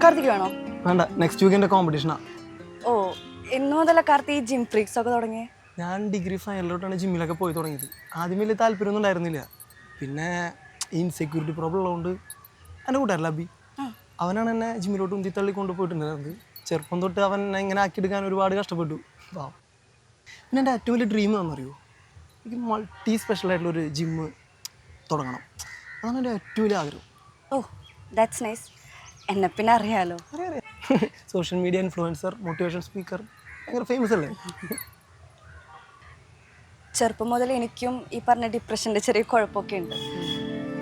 കാർത്തിക് വേണോ? വേണ്ട, നെക്സ്റ്റ് വീക്കെൻ്റെ കോമ്പറ്റീഷനാ. ഓ, ഇന്നു മുതല കാർത്തി ജിം ഫ്രീക്സ് ഒക്കെ തുടങ്ങി. ഞാൻ ഡിഗ്രി ഫൈനലിലോട്ടാണ് ജിമ്മിലൊക്കെ പോയി തുടങ്ങിയത്. ആദ്യം വലിയ താല്പര്യമൊന്നും ഉണ്ടായിരുന്നില്ല. പിന്നെ ഇൻസെക്യൂരിറ്റി പ്രോബ്ലം ഉള്ളതുകൊണ്ട് എൻ്റെ കൂട്ടുകാരല്ല അബി, അവനാണ് എന്നെ ജിമ്മിലോട്ട് ഉന്തി തള്ളി കൊണ്ടുപോയിട്ടുണ്ടായിരുന്നത്. ചെറുപ്പം തൊട്ട് അവൻ എന്നെ ഇങ്ങനെ ആക്കിയെടുക്കാൻ ഒരുപാട് കഷ്ടപ്പെട്ടു. പിന്നെ എൻ്റെ ഏറ്റവും വലിയ ഡ്രീം എന്താണെന്നറിയോ? എനിക്ക് മൾട്ടി സ്പെഷ്യലായിട്ടുള്ളൊരു ജിമ്മ് തുടങ്ങണം. അതാണ് എൻ്റെ ഏറ്റവും വലിയ ആഗ്രഹം. ഓ, ദാറ്റ്സ് നൈസ്. എന്നെ പിന്നെ അറിയാലോ. അറിയാം. Social media influencer, motivation speaker, ഭയങ്കര ഫേമസ് അല്ലേ? ചെറുപ്പം മുതൽ എനിക്കും ഈ പറഞ്ഞ ഡിപ്രഷൻ്റെ ചെറിയ കുഴപ്പമൊക്കെ ഉണ്ട്.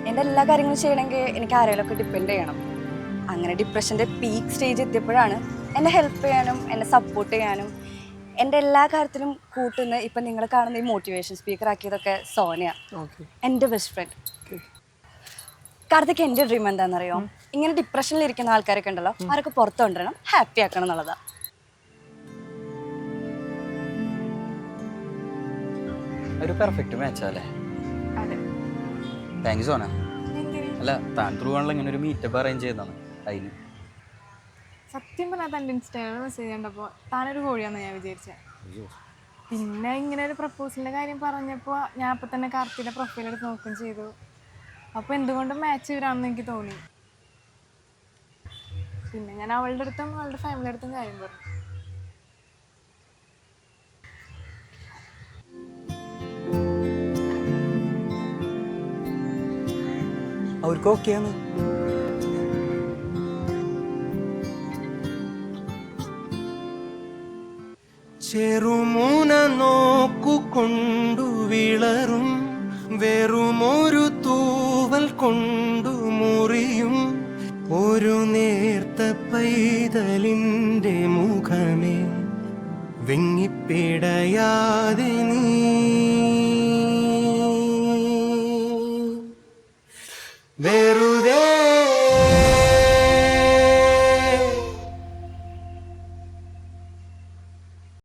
എൻ്റെ എല്ലാ കാര്യങ്ങളും ചെയ്യണമെങ്കിൽ എനിക്ക് ആരെങ്കിലുമൊക്കെ ഡിപ്പെൻഡ് ചെയ്യണം. അങ്ങനെ ഡിപ്രഷൻ്റെ പീക്ക് സ്റ്റേജ് എത്തിയപ്പോഴാണ് എന്നെ ഹെൽപ്പ് ചെയ്യാനും എന്നെ സപ്പോർട്ട് ചെയ്യാനും എൻ്റെ എല്ലാ കാര്യത്തിലും കൂട്ടുന്ന ഇപ്പം നിങ്ങൾ കാണുന്ന ഈ മോട്ടിവേഷൻ സ്പീക്കർ ആക്കിയതൊക്കെ സോനയ, എൻ്റെ ബെസ്റ്റ് ഫ്രണ്ട്. കാർത്തിക്, എൻ്റെ ഡ്രീം എന്താണെന്നറിയോ? ഇങ്ങനെ ഡിപ്രഷനിൽ ഇരിക്കുന്ന ആൾക്കാരൊക്കെ ഉണ്ടല്ലോ, അവരൊക്കെ പുറത്തു കൊണ്ടുവരണം, ഹാപ്പി ആക്കണം എന്നുള്ളതാണ്. ഒരു പെർഫെക്റ്റ് മാച്ചാല്ലേ? Thank you Sona. അല്ല, താൻ ത്രൂ ആണല്ലോ ഇങ്ങനെ ഒരു മീറ്റപ്പ് അറേഞ്ച് ചെയ്തതാണ്. അതിന് സത്യം പറഞ്ഞാൽ തൻ്റെ ഇൻസ്റ്റാഗ്രാമിൽ മെസ്സേജ് കണ്ടപ്പോൾ താനൊരു കോഴിയാണെന്ന് ഞാൻ വിചാരിച്ചത്. പിന്നെ ഇങ്ങനെ ഒരു പ്രപ്പോസലിൻ്റെ കാര്യം പറഞ്ഞപ്പോൾ ഞാൻ അപ്പം തന്നെ കാർത്തിയുടെ പ്രൊഫൈൽ എടുത്ത് നോക്കുകയും ചെയ്തു. അപ്പോൾ എന്തുകൊണ്ടും മാച്ച് വരാമെന്ന് എനിക്ക് തോന്നി. പിന്നെ ഞാൻ അവളുടെ അടുത്തും അവളുടെ ഫാമിലി അടുത്തും കാര്യം പറഞ്ഞു. അവർക്ക് ഓക്കെയാണ്. ചെറുമൂന നോക്കുകൊണ്ടു വിളറും വെറുമൊരു തൂവൽ കൊണ്ടു മുറിയും ഒരു നേർത്ത പൈതലിൻ്റെ മുഖമേ വിങ്ങിപ്പിടയാതെ നീ